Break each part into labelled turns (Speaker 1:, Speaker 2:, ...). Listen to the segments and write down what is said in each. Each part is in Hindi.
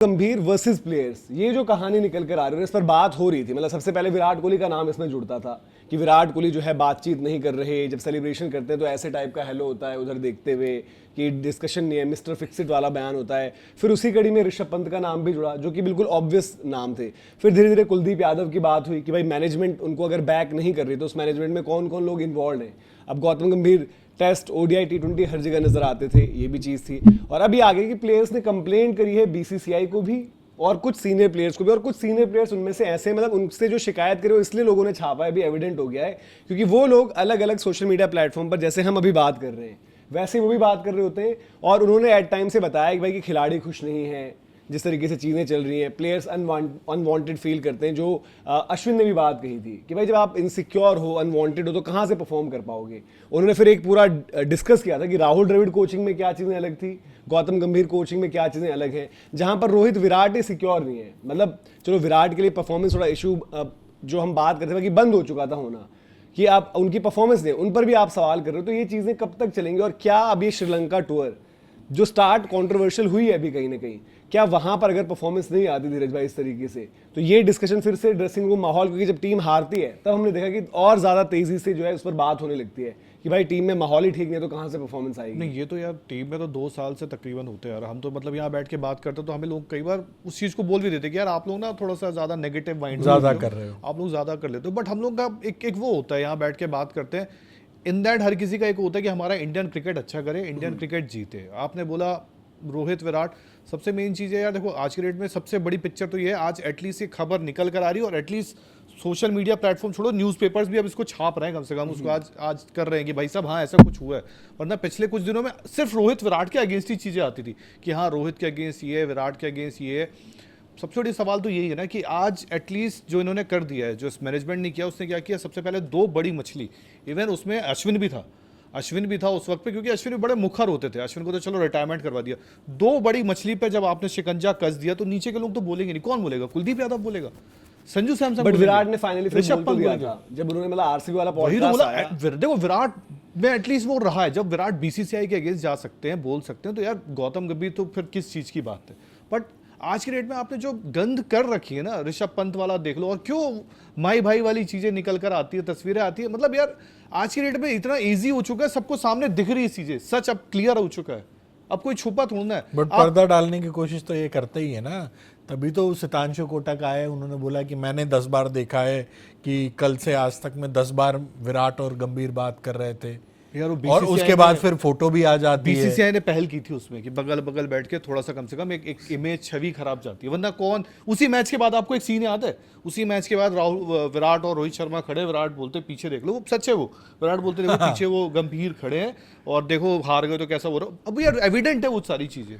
Speaker 1: गंभीर वर्सेस प्लेयर्स, ये जो कहानी निकल कर आ रही है इस पर बात हो रही थी। मतलब सबसे पहले विराट कोहली का नाम इसमें जुड़ता था कि विराट कोहली जो है बातचीत नहीं कर रहे, जब सेलिब्रेशन करते हैं तो ऐसे टाइप का हेलो होता है उधर देखते हुए कि डिस्कशन नहीं है, मिस्टर फिक्सिट वाला बयान होता है। फिर उसी कड़ी में ऋषभ पंत का नाम भी जुड़ा जो कि बिल्कुल ऑब्वियस नाम थे। फिर धीरे धीरे कुलदीप यादव की बात हुई कि भाई मैनेजमेंट उनको अगर बैक नहीं कर रही तो उस मैनेजमेंट में कौन कौन लोग इन्वॉल्व हैं। अब गौतम गंभीर टेस्ट, ओडीआई, टी20 हर जगह नजर आते थे, ये भी चीज़ थी। और अभी आगे की प्लेयर्स ने कंप्लेंट करी है बीसीसीआई को भी और कुछ सीनियर प्लेयर्स को भी, और कुछ सीनियर प्लेयर्स उनमें से ऐसे मतलब उनसे जो शिकायत करे इसलिए लोगों ने छापा है, अभी एविडेंट हो गया है क्योंकि वो लोग अलग अलग सोशल मीडिया प्लेटफॉर्म पर जैसे हम अभी बात कर रहे हैं वैसे वो भी बात कर रहे होते हैं। और उन्होंने एट टाइम से बताया कि भाई कि खिलाड़ी खुश नहीं है जिस तरीके से चीज़ें चल रही हैं, प्लेयर्स अनवांटेड फील करते हैं। जो अश्विन ने भी बात कही थी कि भाई जब आप इनसिक्योर हो, अनवांटेड हो तो कहाँ से परफॉर्म कर पाओगे। उन्होंने फिर एक पूरा डिस्कस किया था कि राहुल द्रविड़ कोचिंग में क्या चीज़ें अलग थी, गौतम गंभीर कोचिंग में क्या चीज़ें अलग हैं, जहाँ पर रोहित विराट ही सिक्योर नहीं है। मतलब चलो विराट के लिए परफॉर्मेंस थोड़ा इशू जो हम बात करते थे कि बंद हो चुका था होना, कि आप उनकी परफॉर्मेंस दें, उन पर भी आप सवाल कर रहे हो। तो ये चीज़ें कब तक चलेंगी और क्या अभी श्रीलंका टूर जो स्टार्ट कंट्रोवर्शियल हुई है अभी कहीं ना कहीं, क्या वहां पर अगर परफॉर्मेंस नहीं आती धीरज भाई इस तरीके से तो ये डिस्कशन फिर से ड्रेसिंग रूम माहौल, क्योंकि जब टीम हारती है तब हमने देखा कि और ज्यादा तेजी से जो है उस पर बात होने लगती है कि भाई टीम में माहौल ही ठीक नहीं है तो कहां से परफॉर्मेंस आएगी।
Speaker 2: नहीं, ये तो यार टीम में तो 2 साल से तकरीबन होते हैं यार। हम तो मतलब यहाँ बैठ के बात करते तो हमें लोग कई बार उस चीज़ को बोल भी देते कि यार आप लोग ना थोड़ा सा ज़्यादा नेगेटिव माइंड
Speaker 3: ज़्यादा कर रहे हो,
Speaker 2: आप लोग ज़्यादा कर लेते हो। बट हम लोग का एक वो होता है, यहाँ बैठ के बात करते हैं इन दैट हर किसी का एक होता है कि हमारा इंडियन क्रिकेट अच्छा करे, इंडियन क्रिकेट जीते। आपने बोला रोहित विराट, सबसे मेन चीज़ है यार, देखो आज के डेट में सबसे बड़ी पिक्चर तो ये है, आज एटलीस्ट ये खबर निकल कर आ रही है और एटलीस्ट सोशल मीडिया प्लेटफॉर्म छोड़ो, न्यूज़पेपर्स भी अब इसको छाप रहे हैं, कम से कम उसको आज कर रहे हैं कि भाई साहब हाँ ऐसा कुछ हुआ है। वरना पिछले कुछ दिनों में सिर्फ रोहित विराट के अगेंस्ट ही चीज़ें आती थी कि हाँ रोहित के अगेंस्ट ये है, विराट के अगेंस्ट ये है। सबसे बड़ी सवाल तो यही है ना कि आज एटलीस्ट जो इन्होंने कर दिया है, जो इस मैनेजमेंट ने किया, उसने क्या किया, सबसे पहले 2 बड़ी मछली, इवन उसमें अश्विन भी था उस वक्त पे, क्योंकि अश्विन भी बड़े मुखर होते थे। अश्विन को तो चलो रिटायरमेंट करवा दिया, 2 बड़ी मछली पे जब आपने शिकंजा कस दिया तो नीचे के लोग तो बोलेंगे नहीं। कौन बोलेगा? कुलदीप यादव बोलेगा, संजू सैमसन,
Speaker 1: बट विराट ने फाइनली
Speaker 2: ऋषभ पंत
Speaker 1: दिया था जब उन्होंने मतलब आरसीबी वाला
Speaker 2: वही तो
Speaker 1: पॉडकास्ट
Speaker 2: बोला।
Speaker 1: आया।
Speaker 2: देखो विराट में एटलीस्ट वो रहा है, जब विराट बीसीसीआई के अगेंस्ट जा सकते हैं, बोल सकते हैं, तो यार गौतम गंभीर तो फिर किस चीज़ की बात है। बट आज के डेट में आपने जो गंद कर रखी है ना, ऋषभ पंत वाला देख लो, और क्यों माई भाई वाली चीजें निकल कर आती है, तस्वीरें आती है। मतलब यार आज की डेट में इतना इजी हो चुका है, सबको सामने दिख रही है चीजें, सच अब क्लियर हो चुका है, अब कोई छुपा थोड़ा है।
Speaker 3: बट पर्दा डालने की कोशिश तो ये करते ही है ना। तभी तो सितांशु कोटक आए, उन्होंने बोला कि मैंने 10 बार देखा है कि कल से आज तक में 10 बार विराट और गंभीर बात कर रहे थे
Speaker 2: यार,
Speaker 3: और उसके बाद फिर फोटो भी आ जाती है।
Speaker 2: बीसीसीआई ने पहल की थी उसमें कि बगल बगल बैठ के थोड़ा सा कम से कम एक इमेज, छवि खराब जाती है। वरना कौन, उसी मैच के बाद आपको एक सीन याद है, उसी मैच के बाद विराट और रोहित शर्मा खड़े, विराट बोलते पीछे देख लो, वो सच है, वो विराट बोलते देखो पीछे वो गंभीर खड़े हैं और देखो हार गए तो कैसा हो रहा। अब यार एविडेंट है वो सारी चीजें,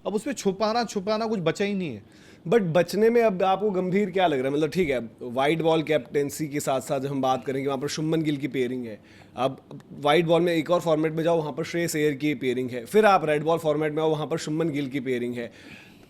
Speaker 2: अब उसमें छुपाना कुछ बचा ही नहीं है।
Speaker 1: बट बचने में अब आपको गंभीर क्या लग रहा है? मतलब ठीक है, वाइट बॉल कैप्टेंसी के साथ साथ जब हम बात करेंगे वहाँ पर शुभमन गिल की पेयरिंग है। अब वाइट बॉल में एक और फॉर्मेट में जाओ, वहाँ पर श्रेयस अय्यर की पेयरिंग है। फिर आप रेड बॉल फॉर्मेट में आओ, वहाँ पर शुभमन गिल की पेयरिंग है।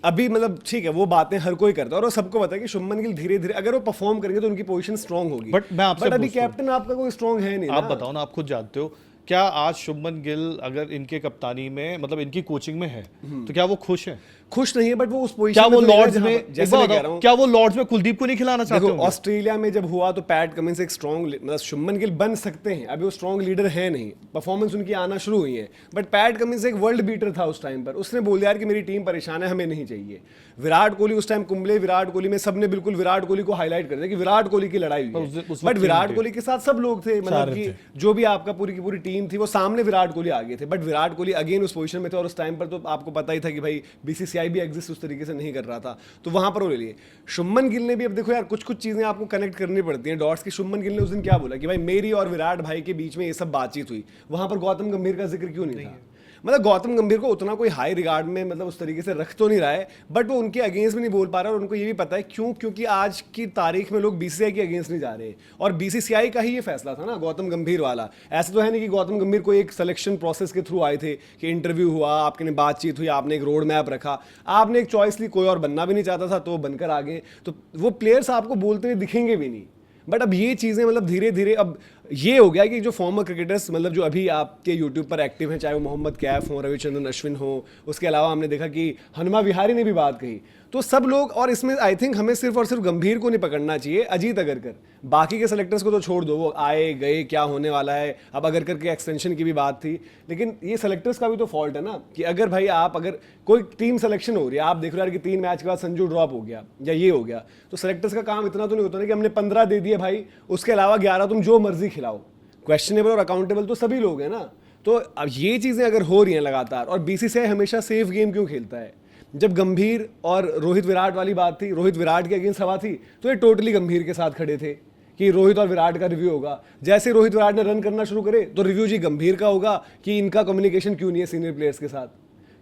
Speaker 1: अभी मतलब ठीक है, वो बातें हर कोई करता है और सबको पता है कि शुभमन गिल धीरे धीरे अगर वो परफॉर्म करेंगे तो उनकी पोजीशन स्ट्रांग होगी। बट अभी कैप्टन आपका कोई स्ट्रांग है नहीं।
Speaker 2: आप बताओ ना, आप खुद जानते हो, क्या आज शुभमन गिल अगर इनके कप्तानी में, मतलब इनकी कोचिंग में है, तो क्या वो खुश है?
Speaker 1: खुश नहीं है, बट वो उस पोजीशन
Speaker 2: क्या वो लॉर्ड्स
Speaker 1: में, जैसे मैं कह रहा हूं,
Speaker 2: क्या वो लॉर्ड्स में कुलदीप को नहीं खिलाना चाहते
Speaker 1: देखो ऑस्ट्रेलिया में जब हुआ तो पैट कमिंस एक स्ट्रॉन्ग, मतलब शुभमन गिल बन सकते हैं, अभी वो स्ट्रॉन्ग लीडर है नहीं, परफॉर्मेंस उनकी आना शुरू हुई है। बट पैट कमिंस एक वर्ल्ड बीटर था उस टाइम पर, उसने बोल दिया यार कि मेरी टीम परेशान है, हमें नहीं चाहिए। विराट कोहली उस टाइम कुंबले, विराट कोहली में सबने बिल्कुल विराट कोहली को हाईलाइट कर दिया कि विराट कोहली की लड़ाई हुई है। बट विराट कोहली के साथ सब लोग थे, मतलब कि जो भी आपका पूरी की पूरी टीम थी वो सामने विराट कोहली आगे थे। बट विराट कोहली अगेन उस पोजीशन में थे और उस टाइम पर तो आपको पता ही था कि भाई बीसीसीआई भी एग्जिस्ट उस तरीके से नहीं कर रहा था, तो वहां पर वो ले लिए। शुभमन गिल ने भी, अब देखो यार कुछ चीजें आपको कनेक्ट करनी पड़ती हैं डॉट्स की। शुभमन गिल ने उस दिन क्या बोला कि भाई मेरी और विराट भाई के बीच में ये सब बातचीत हुई, वहां पर गौतम गंभीर का जिक्र क्यों नहीं था? मतलब गौतम गंभीर को उतना कोई हाई रिगार्ड में मतलब उस तरीके से रख तो नहीं रहा है, बट वो उनके अगेंस्ट भी नहीं बोल पा रहा और उनको ये भी पता है क्यों, क्योंकि आज की तारीख में लोग बीसीसीआई के अगेंस्ट नहीं जा रहे और बीसीसीआई का ही ये फैसला था ना गौतम गंभीर वाला। ऐसा तो है नहीं कि गौतम गंभीर को एक सिलेक्शन प्रोसेस के थ्रू आए थे कि इंटरव्यू हुआ, आपके बातचीत हुई, आपने एक रोड मैप रखा, आपने एक चॉइस ली, कोई और बनना भी नहीं चाहता था तो बनकर आ गए। तो वो प्लेयर्स आपको बोलते हुए दिखेंगे भी नहीं। बट अब ये चीज़ें मतलब धीरे धीरे अब ये हो गया कि जो फॉर्मर क्रिकेटर्स मतलब जो अभी आपके यूट्यूब पर एक्टिव हैं, चाहे वो मोहम्मद कैफ हो, रविचंद्रन अश्विन हो, उसके अलावा हमने देखा कि हनुमा विहारी ने भी बात कही, तो सब लोग, और इसमें आई थिंक हमें सिर्फ और सिर्फ गंभीर को नहीं पकड़ना चाहिए, अजीत अगरकर, बाकी के सेलेक्टर्स को तो छोड़ दो, वो आए गए क्या होने वाला है। अब अगरकर के एक्सटेंशन की भी बात थी, लेकिन ये सेलेक्टर्स का भी तो फॉल्ट है ना कि अगर भाई आप अगर कोई टीम सिलेक्शन हो रही है, आप देख रहे हो कि 3 मैच के बाद संजू ड्रॉप हो गया या ये हो गया, तो सेलेक्टर्स का काम इतना तो नहीं होता ना कि हमने 15 दे दिए भाई, उसके अलावा 11 तुम जो मर्जी खिलाओ। क्वेश्चनेबल और अकाउंटेबल तो सभी लोग हैं ना। तो अब ये चीज़ें अगर हो रही हैं लगातार, और बीसीसीआई हमेशा सेफ गेम क्यों खेलता है? जब गंभीर और रोहित विराट वाली बात थी, रोहित विराट के अगेंस्ट हवा थी, तो ये टोटली गंभीर के साथ खड़े थे कि रोहित और विराट का रिव्यू होगा। जैसे रोहित विराट ने रन करना शुरू करे तो रिव्यू जी गंभीर का होगा कि इनका कम्युनिकेशन क्यों नहीं है सीनियर प्लेयर्स के साथ।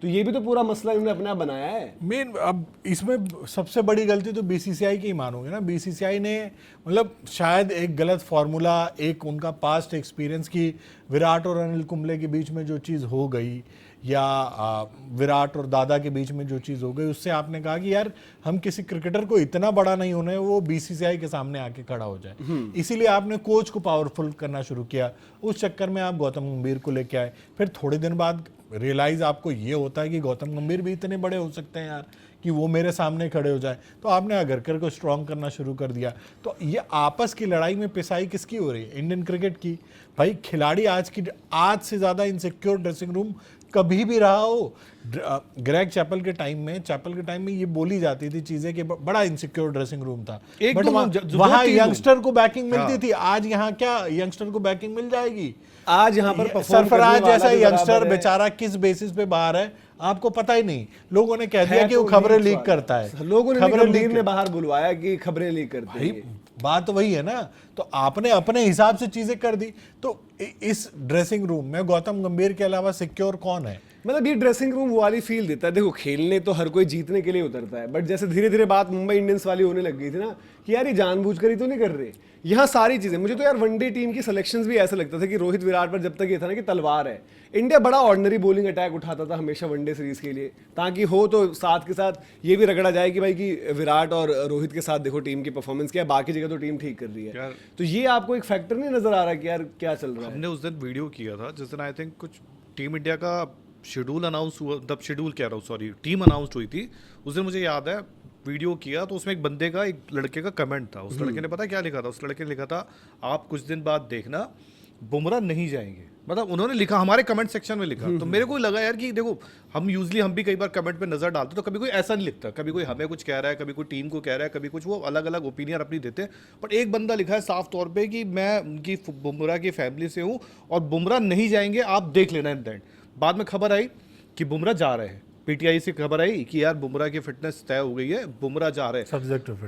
Speaker 1: तो ये भी तो पूरा मसला इन्होंने अपने आप बनाया है।
Speaker 3: मेन अब इसमें सबसे बड़ी गलती तो बीसीसीआई की ही मानोगे ना। बीसीसीआई ने मतलब शायद एक गलत फार्मूला, एक उनका पास्ट एक्सपीरियंस की विराट और अनिल कुंबले के बीच में जो चीज़ हो गई, या विराट और दादा के बीच में जो चीज़ हो गई, उससे आपने कहा कि यार हम किसी क्रिकेटर को इतना बड़ा नहीं होना है वो बीसीसीआई के सामने आके खड़ा हो जाए। इसीलिए आपने कोच को पावरफुल करना शुरू किया। उस चक्कर में आप गौतम गंभीर को लेके आए। फिर थोड़े दिन बाद रियलाइज आपको ये होता है कि गौतम गंभीर भी इतने बड़े हो सकते हैं यार कि वो मेरे सामने खड़े हो जाए, तो आपने अगरकर को स्ट्रॉन्ग करना शुरू कर दिया। तो ये आपस की लड़ाई में पिसाई किसकी हो रही है? इंडियन क्रिकेट की। भाई खिलाड़ी आज से ज़्यादा इनसिक्योर ड्रेसिंग रूम कभी भी रहा हो। ग्रेग चैपल के टाइम में ये बोली जाती थी चीजें कि बड़ा इनसिक्योर ड्रेसिंग रूम था, बट वहाँ यंगस्टर को बैकिंग मिलती थी। आज यहाँ क्या यंगस्टर को बैकिंग मिल जाएगी?
Speaker 1: आज यहाँ पर
Speaker 3: सरफराज जैसा यंगस्टर बेचारा किस बेसिस पे बाहर है आपको पता ही नहीं। लोगों ने कह दिया कि वो खबरें लीक करता है।
Speaker 1: लोगों ने गंभीर ने बाहर बुलवाया कि खबरें लीक करते हैं।
Speaker 3: बात वही है ना। तो आपने अपने हिसाब से चीजें कर दी। तो इस ड्रेसिंग रूम में गौतम गंभीर के अलावा सिक्योर कौन है?
Speaker 1: मतलब ये ड्रेसिंग रूम वाली फील देता है। देखो खेलने तो हर कोई जीतने के लिए उतरता है, बट जैसे धीरे धीरे बात मुंबई इंडियंस वाली होने लग गई थी ना कि यार ये जानबूझकर ही तो नहीं कर रहे। यहाँ सारी चीजें, मुझे तो यार वनडे टीम की सिलेक्शंस भी ऐसा लगता था कि रोहित विराट पर जब तक ये था ना कि तलवार है, इंडिया बड़ा ऑर्डिनरी बॉलिंग अटैक उठाता था हमेशा वनडे सीरीज के लिए, ताकि हो तो साथ के साथ ये भी रगड़ा जाए कि भाई कि विराट और रोहित के साथ देखो टीम की परफॉर्मेंस क्या है, बाकी जगह तो टीम ठीक कर रही है। तो ये आपको एक फैक्टर नहीं नजर आ रहा कि यार क्या चल रहा है?
Speaker 2: हमने उस दिन वीडियो किया था जिस दिन आई थिंक कुछ टीम इंडिया का शेड्यूल अनाउंस हुआ, तब शेड्यूल कह रहा हूँ सॉरी, टीम अनाउंस हुई थी। उस दिन मुझे याद है वीडियो किया तो उसमें एक बंदे का, एक लड़के का कमेंट था। उस लड़के ने पता क्या लिखा था? उस लड़के ने लिखा था आप कुछ दिन बाद देखना बुमराह नहीं जाएंगे। मतलब उन्होंने लिखा, हमारे कमेंट सेक्शन में लिखा। तो मेरे को लगा यार कि देखो हम भी कई बार कमेंट पे नजर डालते तो कभी कोई ऐसा नहीं लिखता, कभी कोई हमें कुछ कह रहा है, कभी कोई टीम को कह रहा है, कभी कुछ, वो अलग अलग ओपिनियन अपनी देते हैं। बट एक बंदा लिखा है साफ तौर पे कि मैं उनकी बुमराह की फैमिली से हूँ और बुमराह नहीं जाएंगे, आप देख लेना इन दैट। बाद में खबर आई कि बुमराह जा रहे हैं, पीटीआई से खबर आई कि यार बुमराह की फिटनेस तय हो गई है, बुमराह जा रहे हैं।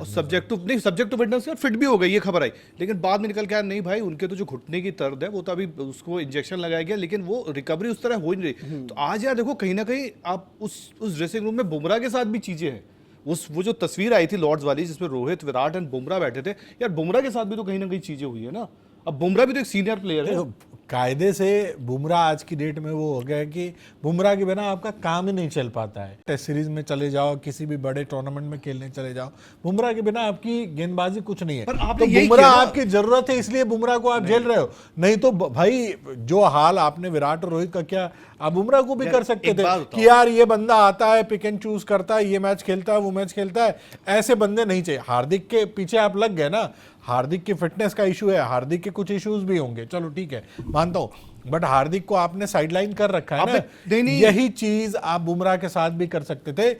Speaker 2: सब्जेक्ट टू फिटनेस फिट भी हो गई, ये खबर आई। लेकिन बाद में निकल के यार नहीं भाई, उनके तो जो घुटने की दर्द है वो तो अभी उसको इंजेक्शन लगाया गया, लेकिन वो रिकवरी उस तरह हो ही नहीं रही। तो आज यार देखो कहीं ना कहीं आप उस ड्रेसिंग रूम में बुमराह के साथ भी चीजें हैं। वो जो तस्वीर आई थी लॉर्ड्स वाली जिसमें रोहित, विराट एंड बुमराह बैठे थे, यार बुमराह के साथ भी तो कहीं ना कहीं चीजें हुई है ना। अब बुमराह भी तो एक सीनियर प्लेयर है।
Speaker 3: कायदे से बुमराह आज की डेट में वो हो गया है कि बुमराह के बिना आपका काम ही नहीं चल पाता है। टेस्ट सीरीज में चले जाओ, किसी भी बड़े टूर्नामेंट में खेलने चले जाओ, बुमराह के बिना आपकी गेंदबाजी कुछ नहीं है। तो बुमराह आपकी जरूरत है, इसलिए बुमराह को आप झेल रहे हो। नहीं तो भाई जो हाल आपने विराट और रोहित का किया, आप बुमराह को भी कर सकते थे कि यार ये बंदा आता है, पिक एंड चूज करता है, ये मैच खेलता है, वो मैच खेलता है। ऐसे बंदे नहीं चाहिए। हार्दिक के पीछे आप लग गए ना। हार्दिक की फिटनेस का इशू है, हार्दिक के कुछ इश्यूज भी होंगे, चलो ठीक है मानता हूं, बट हार्दिक को आपने साइडलाइन कर रखा है ना। यही चीज आप बुमराह के साथ भी कर सकते थे